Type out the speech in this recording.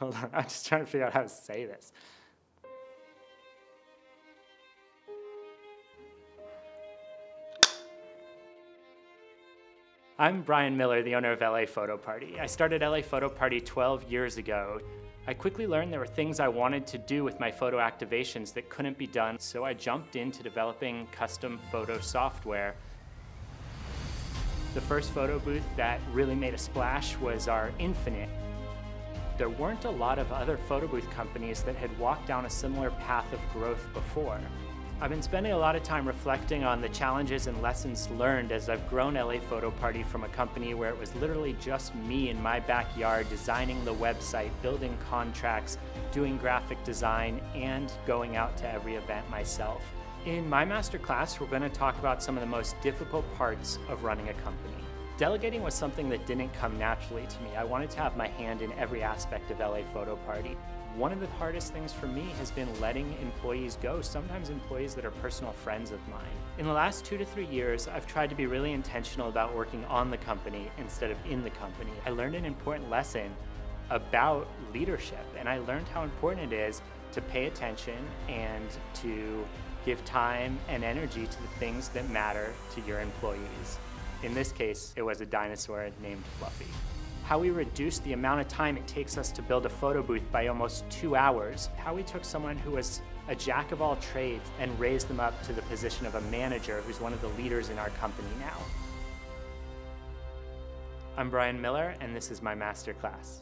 Hold on, I'm just trying to figure out how to say this. I'm Brian Miller, the owner of LA Photo Party. I started LA Photo Party 12 years ago. I quickly learned there were things I wanted to do with my photo activations that couldn't be done, so I jumped into developing custom photo software. The first photo booth that really made a splash was our Infinite. There weren't a lot of other photo booth companies that had walked down a similar path of growth before. I've been spending a lot of time reflecting on the challenges and lessons learned as I've grown LA Photo Party from a company where it was literally just me in my backyard designing the website, building contracts, doing graphic design, and going out to every event myself. In my masterclass, we're going to talk about some of the most difficult parts of running a company. Delegating was something that didn't come naturally to me. I wanted to have my hand in every aspect of LA Photo Party. One of the hardest things for me has been letting employees go, sometimes employees that are personal friends of mine. In the last 2 to 3 years, I've tried to be really intentional about working on the company instead of in the company. I learned an important lesson about leadership, and I learned how important it is to pay attention and to give time and energy to the things that matter to your employees. In this case, it was a dinosaur named Fluffy. How we reduced the amount of time it takes us to build a photo booth by almost 2 hours. How we took someone who was a jack of all trades and raised them up to the position of a manager who's one of the leaders in our company now. I'm Brian Miller, and this is my masterclass.